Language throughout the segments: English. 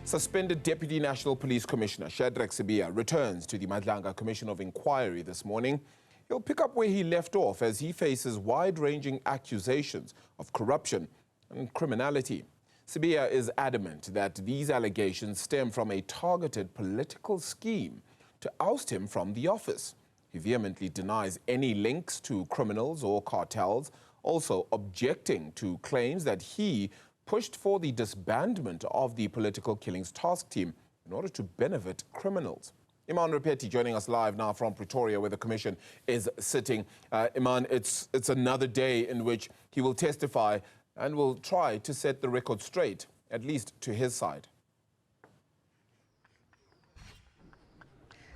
Suspended Deputy National Police Commissioner Shadrack Sabia returns to the Madlanga Commission of Inquiry this morning. He'll pick up where he left off as he faces wide-ranging accusations of corruption and criminality. Sibiya is adamant that these allegations stem from a targeted political scheme to oust him from the office. He vehemently denies any links to criminals or cartels, also objecting to claims that he pushed for the disbandment of the political killings task team in order to benefit criminals. Iman Repeti joining us live now from Pretoria, where the commission is sitting. Iman, it's another day in which he will testify and will try to set the record straight, at least to his side.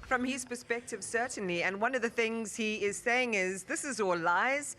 From his perspective, certainly. And one of the things he is saying is, this is all lies.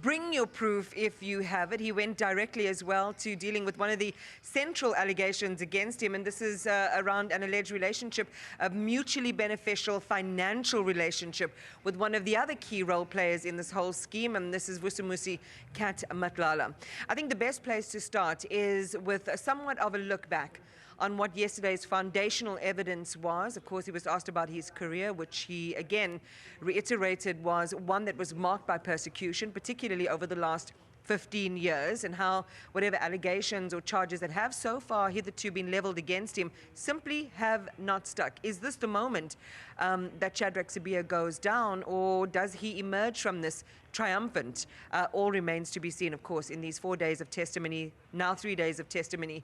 Bring your proof if you have it. He went directly as well to dealing with one of the central allegations against him, and this is around an alleged relationship, a mutually beneficial financial relationship with one of the other key role players in this whole scheme, and this is Vusimusi Kat Madlanga. I think the best place to start is with somewhat of a look back on what yesterday's foundational evidence was. Of course, he was asked about his career, which he again reiterated was one that was marked by persecution, particularly over the last 15 years, and how whatever allegations or charges that have so far hitherto been leveled against him simply have not stuck. Is this the moment that Shadrack Sibiya goes down, or does he emerge from this triumphant? All remains to be seen, of course, in these 4 days of testimony, now 3 days of testimony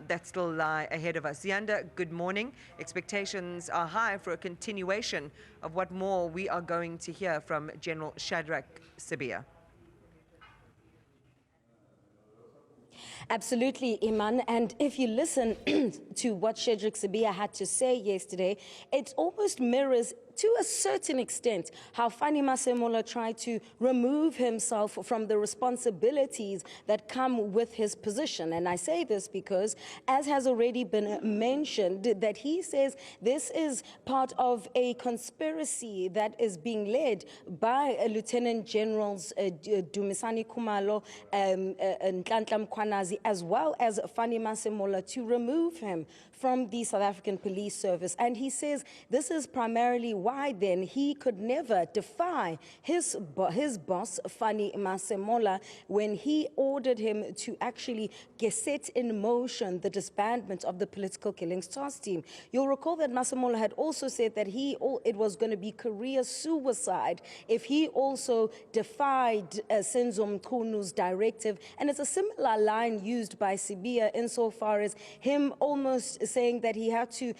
that still lie ahead of us. Ziyanda, good morning. Expectations are high for a continuation of what more we are going to hear from General Shadrack Sibiya. Absolutely, Iman. And if you listen to what Shadrack Sibiya had to say yesterday, it almost mirrors to a certain extent how Fani Masemola tried to remove himself from the responsibilities that come with his position. And I say this because, as has already been mentioned, that he says this is part of a conspiracy that is being led by Lieutenant Generals Dumisani Khumalo and Nhlanhla Mkhwanazi, as well as Fani Masemola, to remove him from the South African Police Service. And he says this is primarily why then he could never defy his boss, Fani Masemola, when he ordered him to actually set in motion the disbandment of the political killings task team. You'll recall that Masemola had also said that it was going to be career suicide if he also defied Senzo Mkhunu's directive. And it's a similar line used by Sibiya insofar as him almost saying that he had to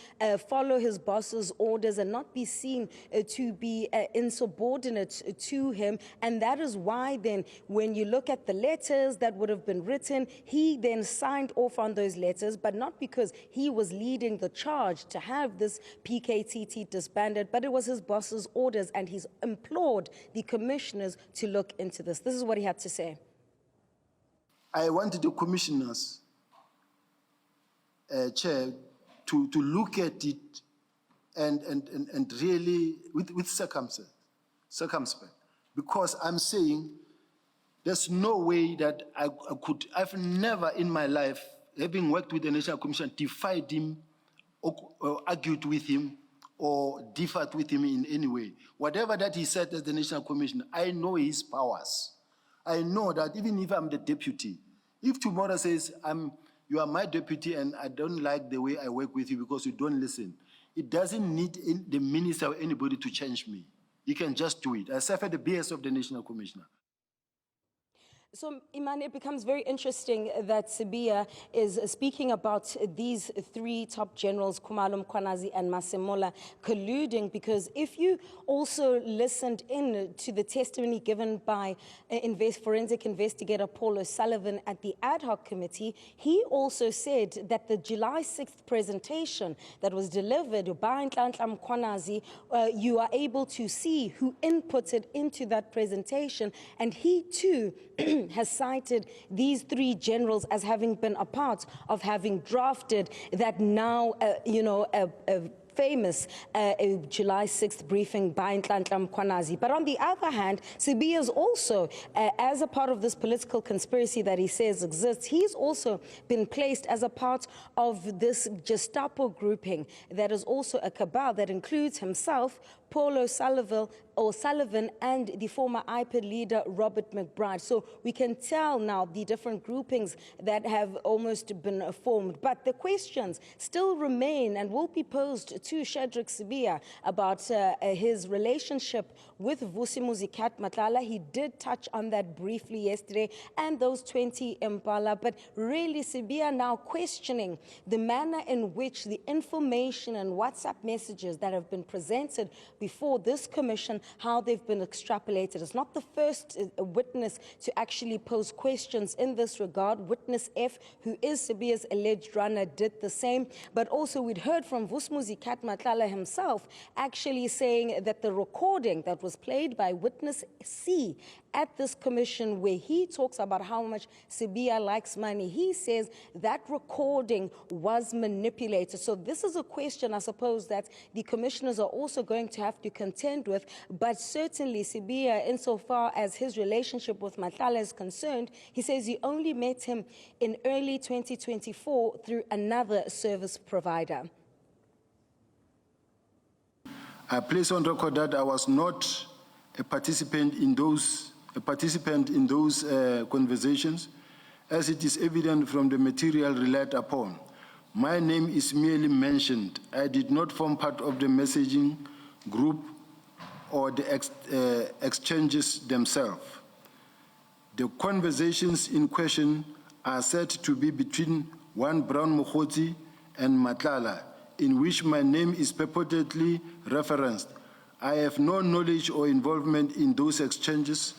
follow his boss's orders and not be seen to be insubordinate to him. And that is why then, when you look at the letters that would have been written, he then signed off on those letters, but not because he was leading the charge to have this PKTT disbanded, but it was his boss's orders, and he's implored the commissioners to look into this. This is what he had to say. I wanted the commissioners, Chair, to look at it and really with circumspect, because I'm saying there's no way that I could. I've never in my life, having worked with the National Commission, defied him or argued with him or differed with him in any way. Whatever that he said as the National Commission, I know his powers. I know that even if I'm the deputy, if tomorrow says you are my deputy and I don't like the way I work with you because you don't listen, it doesn't need the minister or anybody to change me. You can just do it. I suffer the BS of the National Commissioner. So, Iman, it becomes very interesting that Sibiya is speaking about these three top generals, Khumalo, Mkhwanazi, and Masemola, colluding, because if you also listened in to the testimony given by forensic investigator Paul O'Sullivan at the ad hoc committee, he also said that the July 6th presentation that was delivered by Nhlanhla Mkhwanazi, you are able to see who inputted into that presentation, and he too has cited these three generals as having been a part of having drafted that now, famous July 6th briefing by Nhlanhla Mkhwanazi. But on the other hand, Sibiya is also, as a part of this political conspiracy that he says exists, he's also been placed as a part of this Gestapo grouping that is also a cabal that includes himself, Paul O'Sullivan, and the former IPID leader Robert McBride. So we can tell now the different groupings that have almost been formed. But the questions still remain and will be posed to Shadrack Sibiya about his relationship with Vusi Muzikat Matlala. He did touch on that briefly yesterday, and those 20 Impala. But really, Sibiya now questioning the manner in which the information and WhatsApp messages that have been presented before this commission, how they've been extrapolated. It's not the first witness to actually pose questions in this regard. Witness F, who is Sibiya's alleged runner, did the same. But also we'd heard from Vusi Muzikat Matlala himself actually saying that the recording that was played by Witness C at this commission, where he talks about how much Sibiya likes money, he says that recording was manipulated. So this is a question, I suppose, that the commissioners are also going to have to contend with. But certainly Sibiya, insofar as his relationship with Matlala is concerned, he says he only met him in early 2024 through another service provider. I place on record that I was not a participant in those conversations, as it is evident from the material relied upon. My name is merely mentioned. I did not form part of the messaging group or the exchanges themselves. The conversations in question are said to be between one Brown Mokgotsi and Matlala, in which my name is purportedly referenced. I have no knowledge or involvement in those exchanges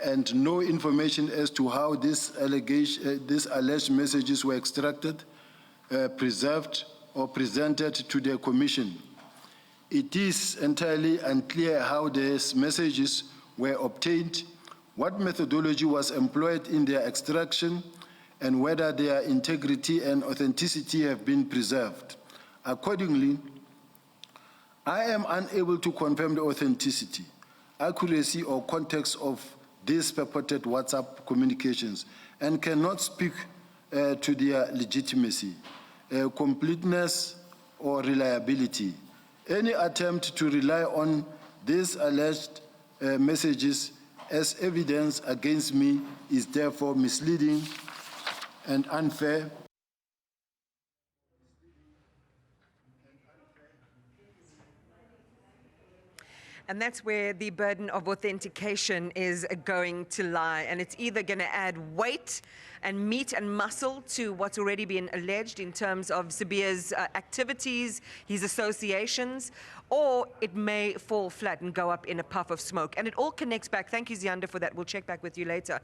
and no information as to how these alleged messages were extracted, preserved, or presented to the commission. It is entirely unclear how these messages were obtained, what methodology was employed in their extraction, and whether their integrity and authenticity have been preserved. Accordingly, I am unable to confirm the authenticity, accuracy, or context of these purported WhatsApp communications and cannot speak to their legitimacy, completeness, or reliability. Any attempt to rely on these alleged messages as evidence against me is therefore misleading and unfair. And that's where the burden of authentication is going to lie. And it's either going to add weight and meat and muscle to what's already been alleged in terms of Sibiya's activities, his associations, or it may fall flat and go up in a puff of smoke. And it all connects back. Thank you, Ziyanda, for that. We'll check back with you later.